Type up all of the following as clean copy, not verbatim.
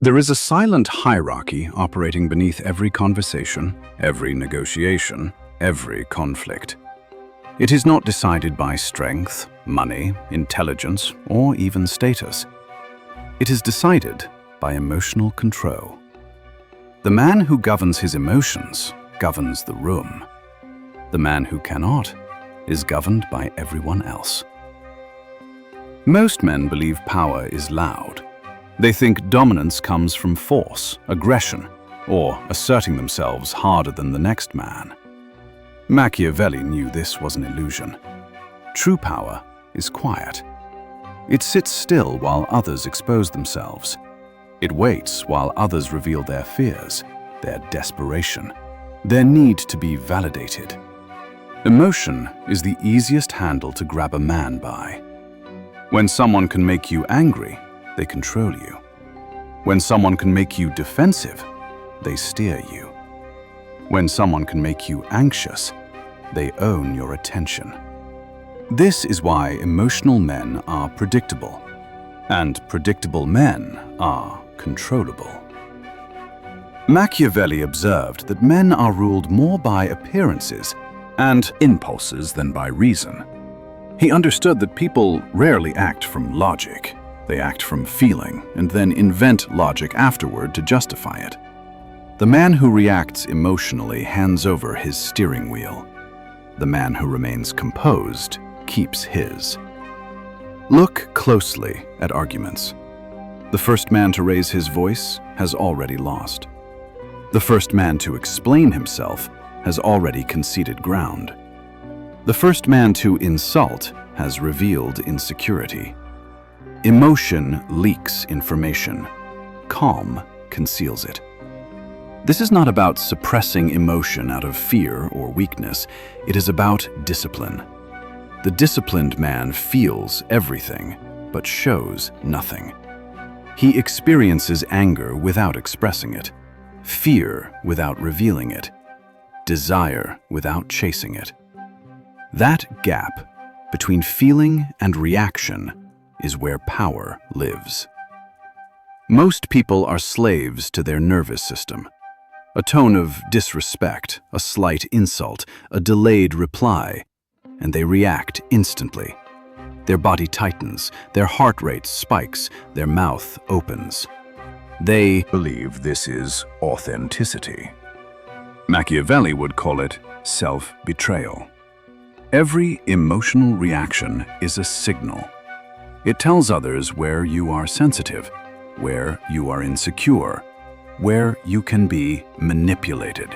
There is a silent hierarchy operating beneath every conversation, every negotiation, every conflict. It is not decided by strength, money, intelligence, or even status. It is decided by emotional control. The man who governs his emotions governs the room. The man who cannot is governed by everyone else. Most men believe power is loud. They think dominance comes from force, aggression, or asserting themselves harder than the next man. Machiavelli knew this was an illusion. True power is quiet. It sits still while others expose themselves. It waits while others reveal their fears, their desperation, their need to be validated. Emotion is the easiest handle to grab a man by. When someone can make you angry, they control you. When someone can make you defensive, they steer you. When someone can make you anxious, they own your attention. This is why emotional men are predictable, and predictable men are controllable. Machiavelli observed that men are ruled more by appearances and impulses than by reason. He understood that people rarely act from logic. They act from feeling and then invent logic afterward to justify it. The man who reacts emotionally hands over his steering wheel. The man who remains composed keeps his. Look closely at arguments. The first man to raise his voice has already lost. The first man to explain himself has already conceded ground. The first man to insult has revealed insecurity. Emotion leaks information. Calm conceals it. This is not about suppressing emotion out of fear or weakness. It is about discipline. The disciplined man feels everything, but shows nothing. He experiences anger without expressing it, fear without revealing it, desire without chasing it. That gap between feeling and reaction is where power lives. Most people are slaves to their nervous system. A tone of disrespect, a slight insult, a delayed reply, and they react instantly. Their body tightens, their heart rate spikes, their mouth opens. They believe this is authenticity. Machiavelli would call it self-betrayal. Every emotional reaction is a signal. It tells others where you are sensitive, where you are insecure, where you can be manipulated.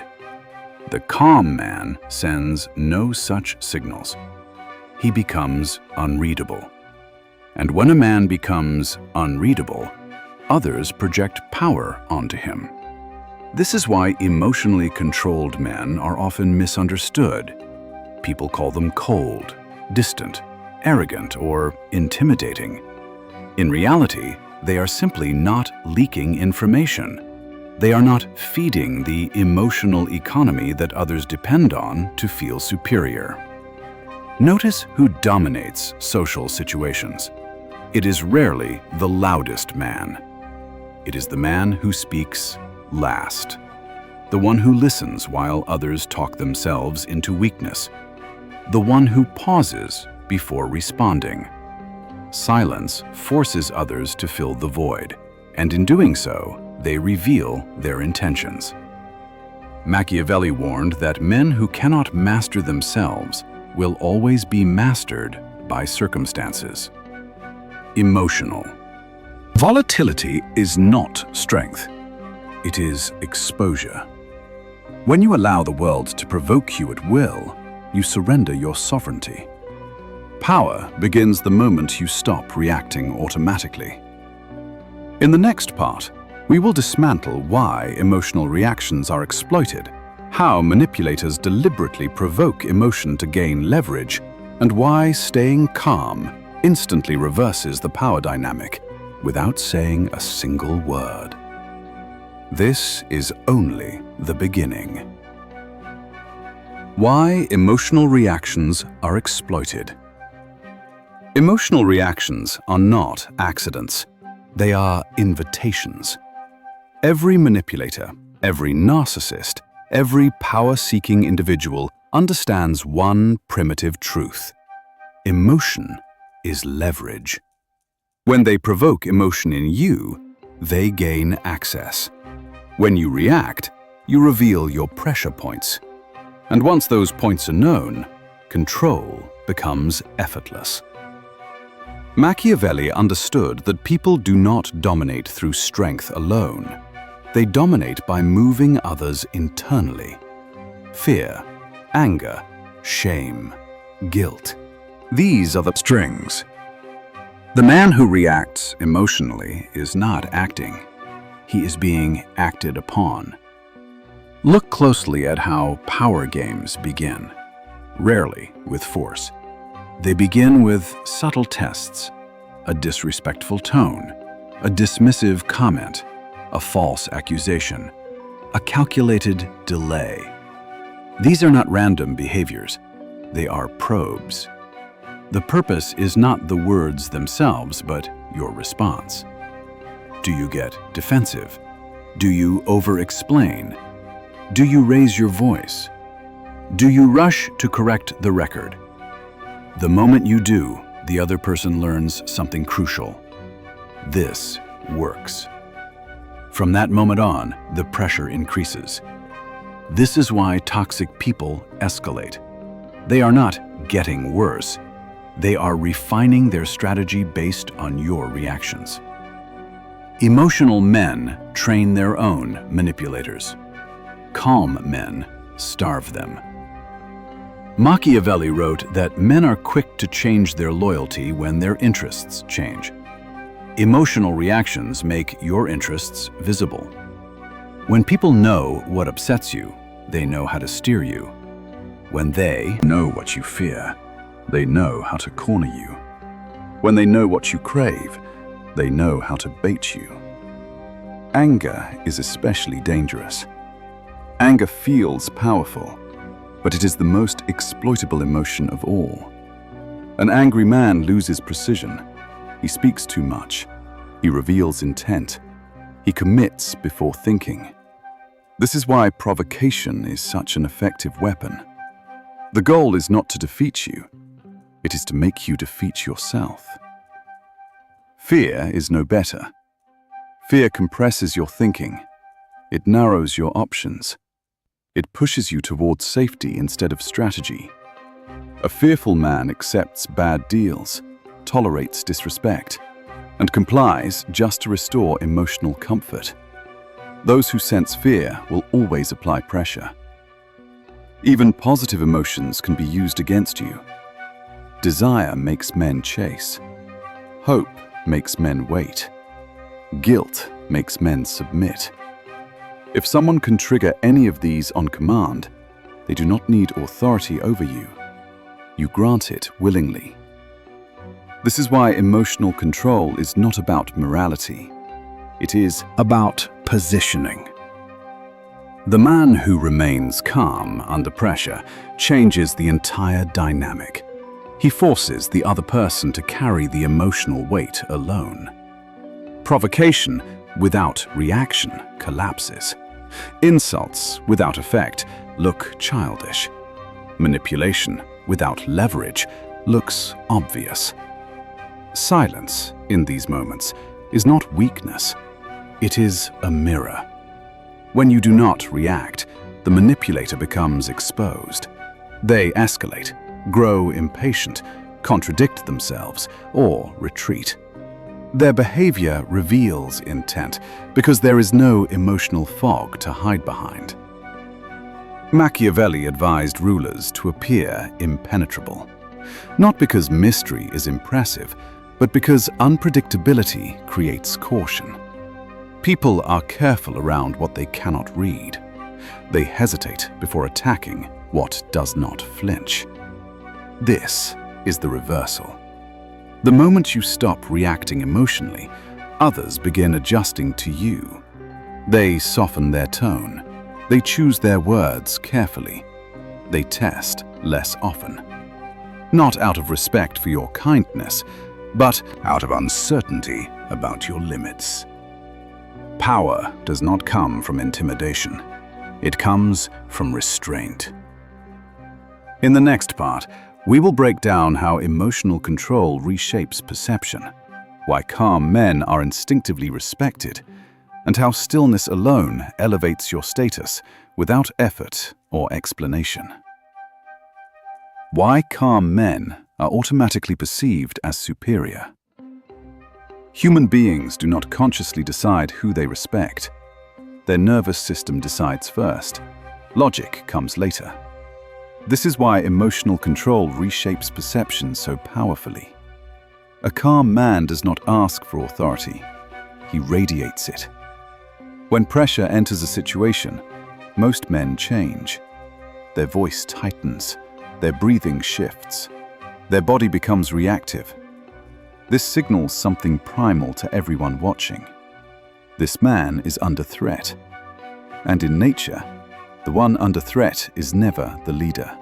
The calm man sends no such signals. He becomes unreadable. And when a man becomes unreadable, others project power onto him. This is why emotionally controlled men are often misunderstood. People call them cold, distant, arrogant, or intimidating. In reality, they are simply not leaking information. They are not feeding the emotional economy that others depend on to feel superior. Notice who dominates social situations. It is rarely the loudest man. It is the man who speaks last, the one who listens while others talk themselves into weakness, the one who pauses before responding. Silence forces others to fill the void, and in doing so, they reveal their intentions. Machiavelli warned that men who cannot master themselves will always be mastered by circumstances. Emotional. Volatility is not strength. It is exposure. When you allow the world to provoke you at will, you surrender your sovereignty. Power begins the moment you stop reacting automatically. In the next part, we will dismantle why emotional reactions are exploited, how manipulators deliberately provoke emotion to gain leverage, and why staying calm instantly reverses the power dynamic without saying a single word. This is only the beginning. Why emotional reactions are exploited. Emotional reactions are not accidents. They are invitations. Every manipulator, every narcissist, every power-seeking individual understands one primitive truth. Emotion is leverage. When they provoke emotion in you, they gain access. When you react, you reveal your pressure points. And once those points are known, control becomes effortless. Machiavelli understood that people do not dominate through strength alone. They dominate by moving others internally. Fear, anger, shame, guilt. These are the strings. The man who reacts emotionally is not acting. He is being acted upon. Look closely at how power games begin. Rarely with force. They begin with subtle tests, a disrespectful tone, a dismissive comment, a false accusation, a calculated delay. These are not random behaviors. They are probes. The purpose is not the words themselves, but your response. Do you get defensive? Do you over-explain? Do you raise your voice? Do you rush to correct the record? The moment you do, the other person learns something crucial. This works. From that moment on, the pressure increases. This is why toxic people escalate. They are not getting worse. They are refining their strategy based on your reactions. Emotional men train their own manipulators. Calm men starve them. Machiavelli wrote that men are quick to change their loyalty when their interests change. Emotional reactions make your interests visible. When people know what upsets you, they know how to steer you. When they know what you fear, they know how to corner you. When they know what you crave, they know how to bait you. Anger is especially dangerous. Anger feels powerful, but it is the most exploitable emotion of all. An angry man loses precision. He speaks too much. He reveals intent. He commits before thinking. This is why provocation is such an effective weapon. The goal is not to defeat you. It is to make you defeat yourself. Fear is no better. Fear compresses your thinking. It narrows your options. It pushes you towards safety instead of strategy. A fearful man accepts bad deals, tolerates disrespect, and complies just to restore emotional comfort. Those who sense fear will always apply pressure. Even positive emotions can be used against you. Desire makes men chase. Hope makes men wait. Guilt makes men submit. If someone can trigger any of these on command, they do not need authority over you. You grant it willingly. This is why emotional control is not about morality. It is about positioning. The man who remains calm under pressure changes the entire dynamic. He forces the other person to carry the emotional weight alone. Provocation without reaction collapses. Insults without effect look childish. Manipulation without leverage looks obvious. Silence in these moments is not weakness. It is a mirror. When you do not react, the manipulator becomes exposed. They escalate, grow impatient, contradict themselves, or retreat. Their behavior reveals intent because there is no emotional fog to hide behind. Machiavelli advised rulers to appear impenetrable, not because mystery is impressive, but because unpredictability creates caution. People are careful around what they cannot read. They hesitate before attacking what does not flinch. This is the reversal. The moment you stop reacting emotionally, others begin adjusting to you. They soften their tone. They choose their words carefully. They test less often. Not out of respect for your kindness, but out of uncertainty about your limits. Power does not come from intimidation. It comes from restraint. In the next part, we will break down how emotional control reshapes perception, why calm men are instinctively respected, and how stillness alone elevates your status without effort or explanation. Why calm men are automatically perceived as superior. Human beings do not consciously decide who they respect. Their nervous system decides first. Logic comes later. This is why emotional control reshapes perception so powerfully. A calm man does not ask for authority. He radiates it. When pressure enters a situation, most men change. Their voice tightens. Their breathing shifts. Their body becomes reactive. This signals something primal to everyone watching. This man is under threat. And in nature, the one under threat is never the leader.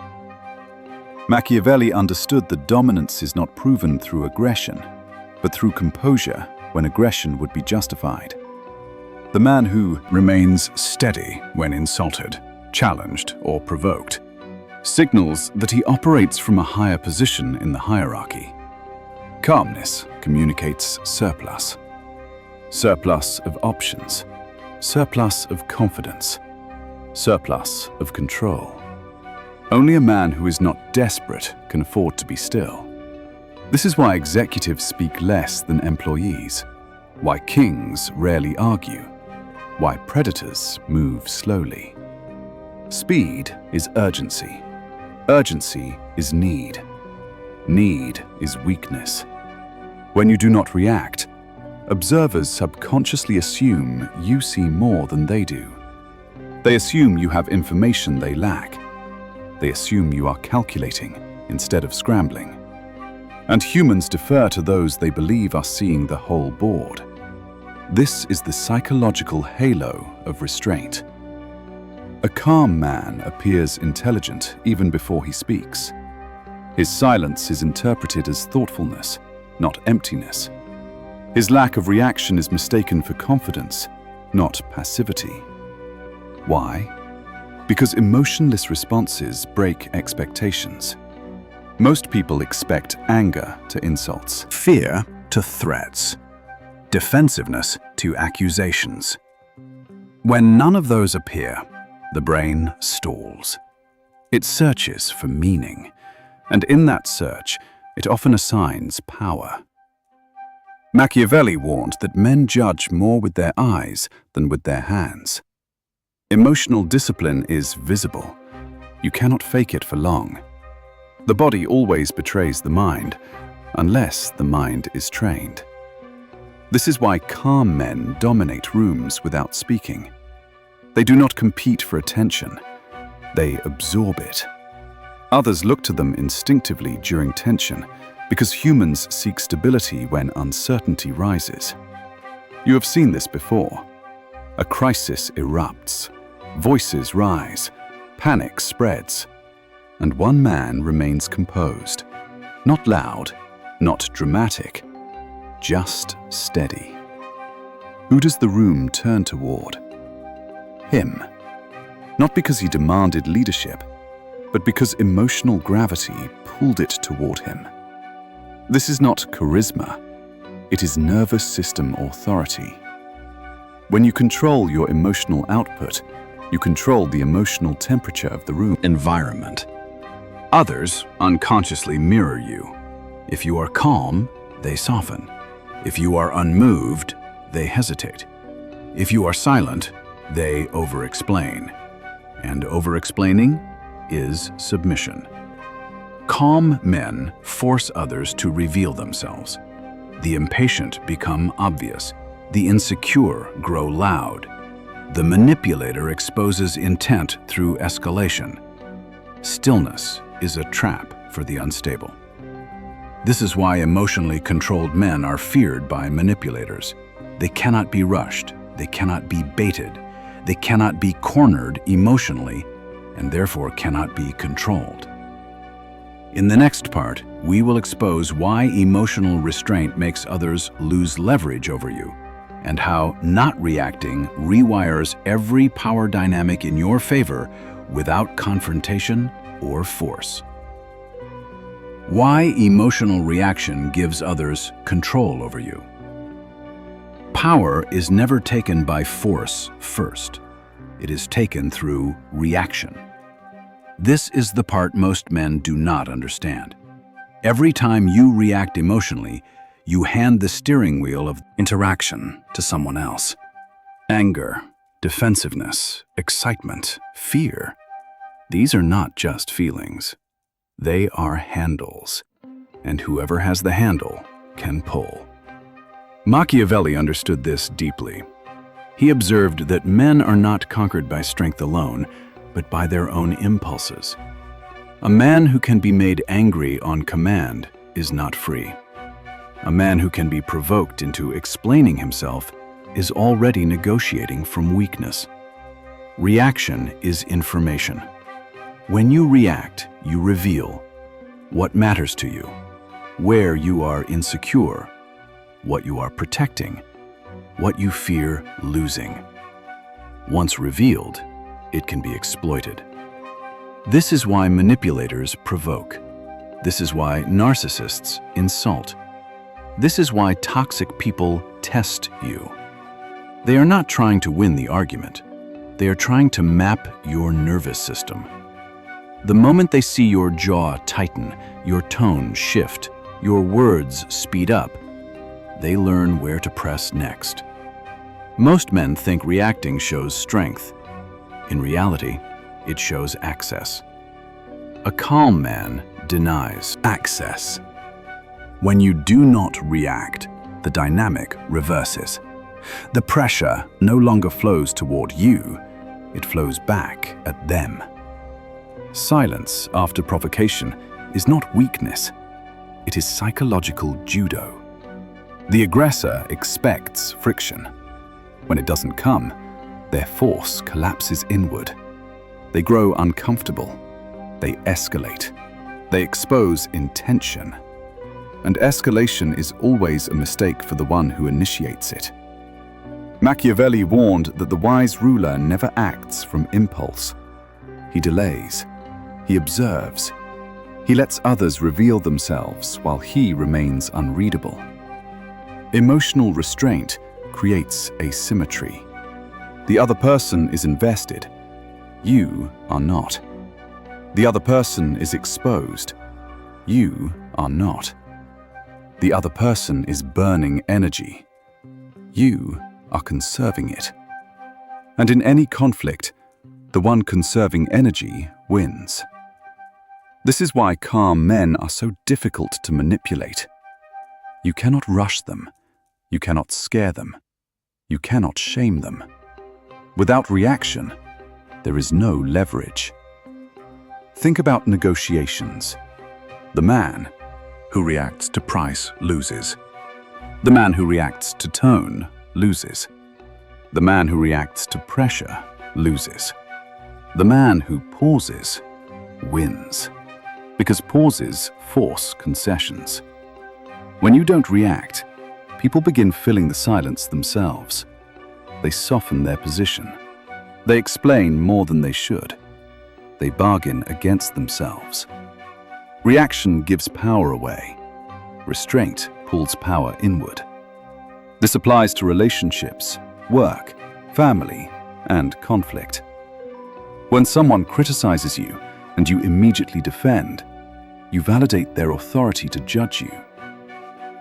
Machiavelli understood that dominance is not proven through aggression, but through composure when aggression would be justified. The man who remains steady when insulted, challenged, or provoked signals that he operates from a higher position in the hierarchy. Calmness communicates surplus. Surplus of options. Surplus of confidence. Surplus of control. Only a man who is not desperate can afford to be still. This is why executives speak less than employees, why kings rarely argue, why predators move slowly. Speed is urgency. Urgency is need. Need is weakness. When you do not react, observers subconsciously assume you see more than they do. They assume you have information they lack. They assume you are calculating instead of scrambling. And humans defer to those they believe are seeing the whole board. This is the psychological halo of restraint. A calm man appears intelligent even before he speaks. His silence is interpreted as thoughtfulness, not emptiness. His lack of reaction is mistaken for confidence, not passivity. Why? Because emotionless responses break expectations. Most people expect anger to insults, fear to threats, defensiveness to accusations. When none of those appear, the brain stalls. It searches for meaning, and in that search, it often assigns power. Machiavelli warned that men judge more with their eyes than with their hands. Emotional discipline is visible. You cannot fake it for long. The body always betrays the mind, unless the mind is trained. This is why calm men dominate rooms without speaking. They do not compete for attention. They absorb it. Others look to them instinctively during tension because humans seek stability when uncertainty rises. You have seen this before. A crisis erupts. Voices rise. Panic spreads. And one man remains composed. Not loud, not dramatic, just steady. Who does the room turn toward? Him. Not because he demanded leadership, but because emotional gravity pulled it toward him. This is not charisma. It is nervous system authority. When you control your emotional output, you control the emotional temperature of the room environment. Others unconsciously mirror you. If you are calm, they soften. If you are unmoved, they hesitate. If you are silent, they over-explain. And over-explaining is submission. Calm men force others to reveal themselves. The impatient become obvious. The insecure grow loud. The manipulator exposes intent through escalation. Stillness is a trap for the unstable. This is why emotionally controlled men are feared by manipulators. They cannot be rushed. They cannot be baited. They cannot be cornered emotionally, and therefore cannot be controlled. In the next part, we will expose why emotional restraint makes others lose leverage over you, and how not reacting rewires every power dynamic in your favor without confrontation or force. Why emotional reaction gives others control over you. Power is never taken by force first. It is taken through reaction. This is the part most men do not understand. Every time you react emotionally, you hand the steering wheel of interaction to someone else. Anger, defensiveness, excitement, fear. These are not just feelings. They are handles, and whoever has the handle can pull. Machiavelli understood this deeply. He observed that men are not conquered by strength alone, but by their own impulses. A man who can be made angry on command is not free. A man who can be provoked into explaining himself is already negotiating from weakness. Reaction is information. When you react, you reveal what matters to you, where you are insecure, what you are protecting, what you fear losing. Once revealed, it can be exploited. This is why manipulators provoke. This is why narcissists insult. This is why toxic people test you. They are not trying to win the argument. They are trying to map your nervous system. The moment they see your jaw tighten, your tone shift, your words speed up, they learn where to press next. Most men think reacting shows strength. In reality, it shows access. A calm man denies access. When you do not react, the dynamic reverses. The pressure no longer flows toward you, it flows back at them. Silence after provocation is not weakness, it is psychological judo. The aggressor expects friction. When it doesn't come, their force collapses inward. They grow uncomfortable. They escalate. They expose intention. And escalation is always a mistake for the one who initiates it. Machiavelli warned that the wise ruler never acts from impulse. He delays. He observes. He lets others reveal themselves while he remains unreadable. Emotional restraint creates asymmetry. The other person is invested. You are not. The other person is exposed. You are not. The other person is burning energy. You are conserving it. And in any conflict, the one conserving energy wins. This is why calm men are so difficult to manipulate. You cannot rush them. You cannot scare them. You cannot shame them. Without reaction, there is no leverage. Think about negotiations. The man who reacts to price loses. The man who reacts to tone loses. The man who reacts to pressure loses. The man who pauses wins. Because pauses force concessions. When you don't react, people begin filling the silence themselves. They soften their position. They explain more than they should. They bargain against themselves. Reaction gives power away. Restraint pulls power inward. This applies to relationships, work, family, and conflict. When someone criticizes you and you immediately defend, you validate their authority to judge you.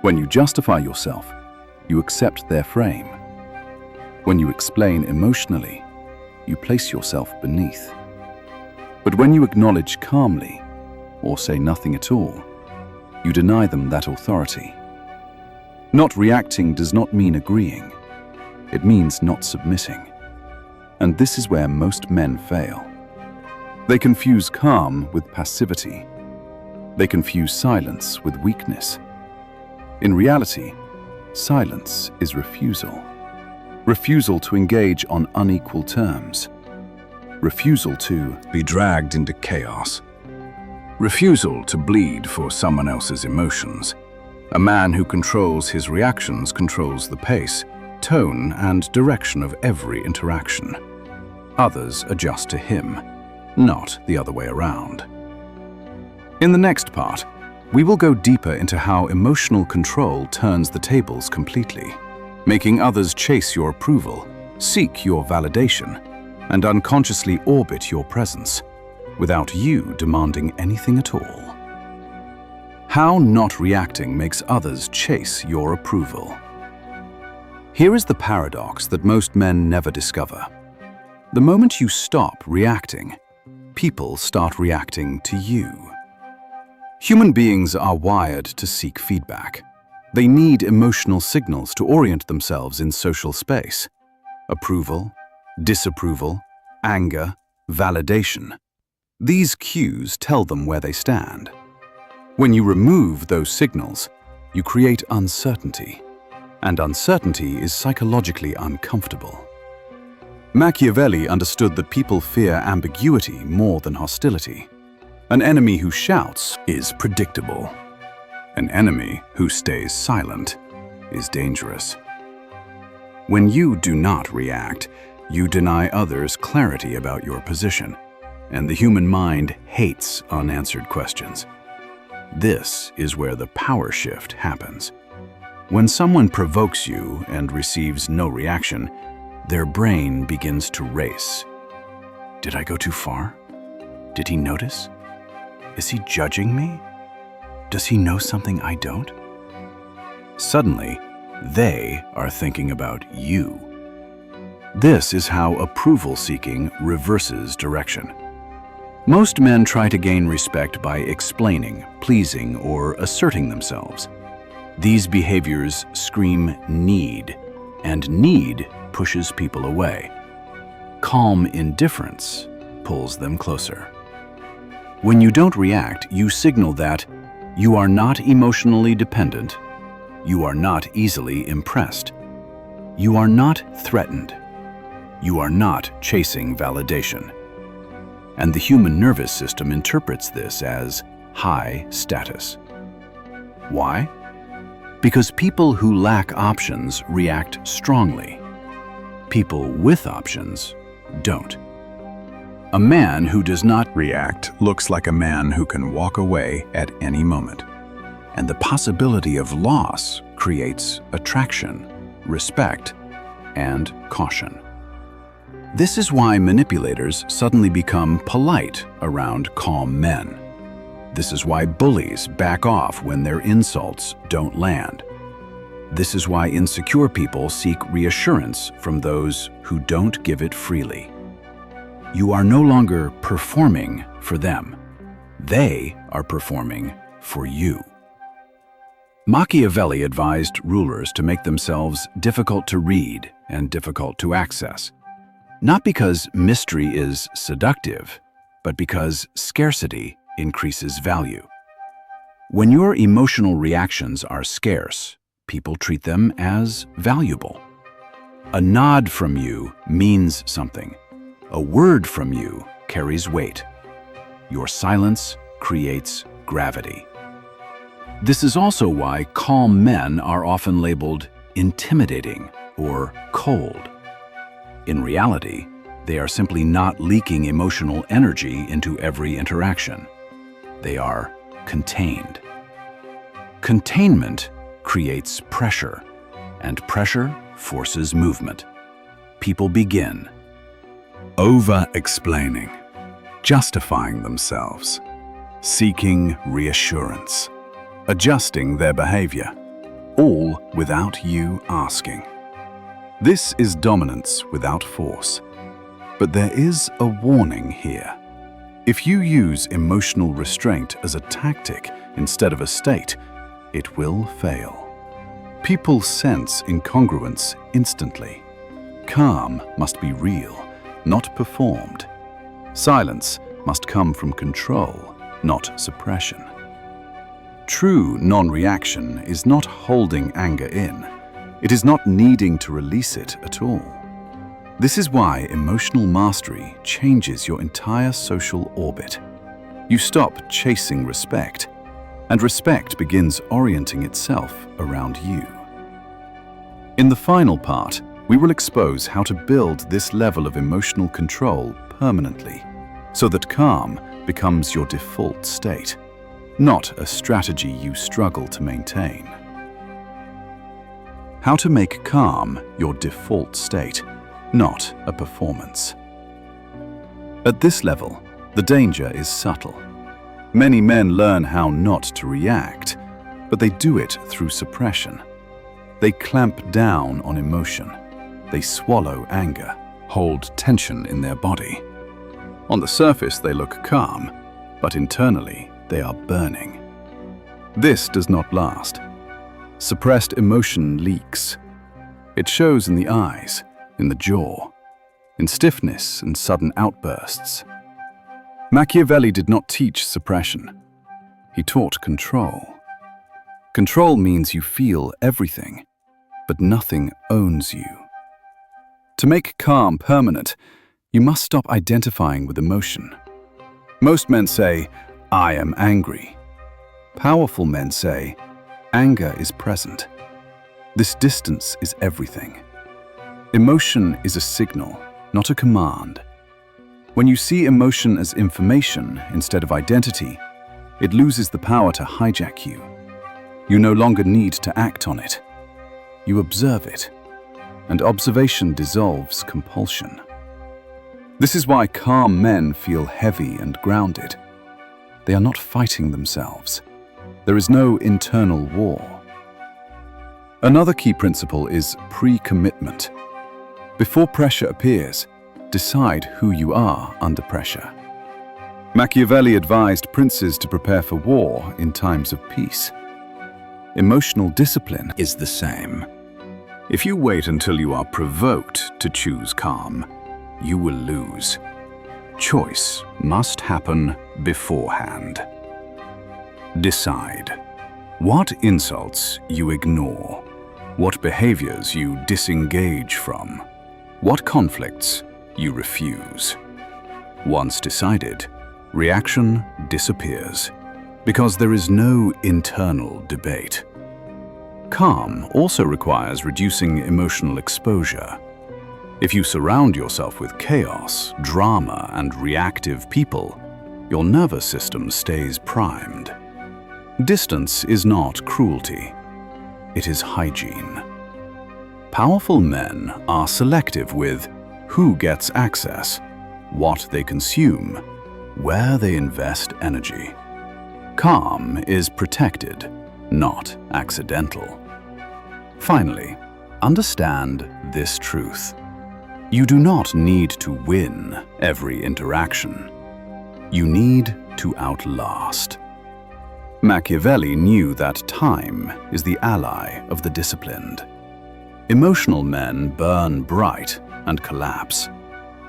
When you justify yourself, you accept their frame. When you explain emotionally, you place yourself beneath. But when you acknowledge calmly, or say nothing at all, you deny them that authority. Not reacting does not mean agreeing. It means not submitting. And this is where most men fail. They confuse calm with passivity. They confuse silence with weakness. In reality, silence is refusal. Refusal to engage on unequal terms. Refusal to be dragged into chaos. Refusal to bleed for someone else's emotions. A man who controls his reactions controls the pace. tone and direction of every interaction. Others adjust to him, not the other way around. In the next part, we will go deeper into how emotional control turns the tables completely, making others chase your approval, seek your validation, and unconsciously orbit your presence, without you demanding anything at all. How not reacting makes others chase your approval. Here is the paradox that most men never discover. The moment you stop reacting, people start reacting to you. Human beings are wired to seek feedback. They need emotional signals to orient themselves in social space. Approval, disapproval, anger, validation. These cues tell them where they stand. When you remove those signals, you create uncertainty, and uncertainty is psychologically uncomfortable. Machiavelli understood that people fear ambiguity more than hostility. An enemy who shouts is predictable. An enemy who stays silent is dangerous. When you do not react, you deny others clarity about your position, and the human mind hates unanswered questions. This is where the power shift happens. When someone provokes you and receives no reaction, their brain begins to race. Did I go too far? Did he notice? Is he judging me? Does he know something I don't? Suddenly, they are thinking about you. This is how approval-seeking reverses direction. Most men try to gain respect by explaining, pleasing, or asserting themselves. These behaviors scream need, and need pushes people away. Calm indifference pulls them closer. When you don't react, you signal that you are not emotionally dependent, you are not easily impressed, you are not threatened, you are not chasing validation. And the human nervous system interprets this as high status. Why? Because people who lack options react strongly. People with options don't. A man who does not react looks like a man who can walk away at any moment. And the possibility of loss creates attraction, respect, and caution. This is why manipulators suddenly become polite around calm men. This is why bullies back off when their insults don't land. This is why insecure people seek reassurance from those who don't give it freely. You are no longer performing for them. They are performing for you. Machiavelli advised rulers to make themselves difficult to read and difficult to access. Not because mystery is seductive, but because scarcity increases value. When your emotional reactions are scarce, people treat them as valuable. A nod from you means something. A word from you carries weight. Your silence creates gravity. This is also why calm men are often labeled intimidating or cold. In reality, they are simply not leaking emotional energy into every interaction. They are contained. Containment creates pressure, and pressure forces movement. People begin over-explaining, justifying themselves, seeking reassurance, adjusting their behavior, all without you asking. This is dominance without force. But there is a warning here. If you use emotional restraint as a tactic instead of a state, it will fail. People sense incongruence instantly. Calm must be real, not performed. Silence must come from control, not suppression. True non-reaction is not holding anger in. It is not needing to release it at all. This is why emotional mastery changes your entire social orbit. You stop chasing respect, and respect begins orienting itself around you. In the final part, we will expose how to build this level of emotional control permanently, so that calm becomes your default state, not a strategy you struggle to maintain. How to make calm your default state, not a performance. At this level, the danger is subtle. Many men learn how not to react, but they do it through suppression. They clamp down on emotion. They swallow anger, hold tension in their body. On the surface, they look calm, but internally, they are burning. This does not last. Suppressed emotion leaks. It shows in the eyes, in the jaw, in stiffness and sudden outbursts. Machiavelli did not teach suppression. He taught control. Control means you feel everything, but nothing owns you. To make calm permanent, you must stop identifying with emotion. Most men say, "I am angry." Powerful men say, "Anger is present." This distance is everything. Emotion is a signal, not a command. When you see emotion as information instead of identity, it loses the power to hijack you. You no longer need to act on it. You observe it, and observation dissolves compulsion. This is why calm men feel heavy and grounded. They are not fighting themselves. There is no internal war. Another key principle is pre-commitment. Before pressure appears, decide who you are under pressure. Machiavelli advised princes to prepare for war in times of peace. Emotional discipline is the same. If you wait until you are provoked to choose calm, you will lose. Choice must happen beforehand. Decide what insults you ignore, what behaviors you disengage from, what conflicts you refuse. Once decided, reaction disappears because there is no internal debate. Calm also requires reducing emotional exposure. If you surround yourself with chaos, drama, and reactive people, your nervous system stays primed. Distance is not cruelty. It is hygiene. Powerful men are selective with who gets access, what they consume, where they invest energy. Calm is protected, not accidental. Finally, understand this truth. You do not need to win every interaction. You need to outlast. Machiavelli knew that time is the ally of the disciplined. Emotional men burn bright and collapse.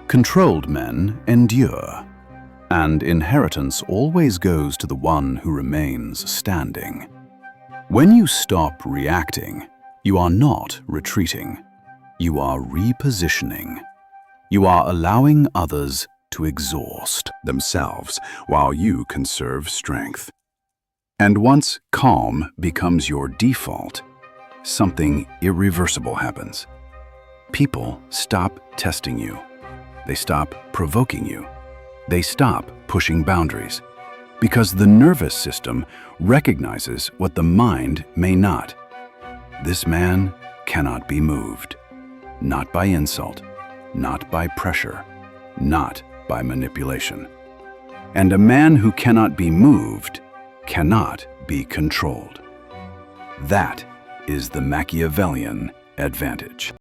Controlled men endure. And inheritance always goes to the one who remains standing. When you stop reacting, you are not retreating. You are repositioning. You are allowing others to exhaust themselves while you conserve strength. And once calm becomes your default, something irreversible happens. People stop testing you. They stop provoking you. They stop pushing boundaries. Because the nervous system recognizes what the mind may not. This man cannot be moved. Not by insult, not by pressure, not by manipulation. And a man who cannot be moved cannot be controlled. That is the Machiavellian advantage.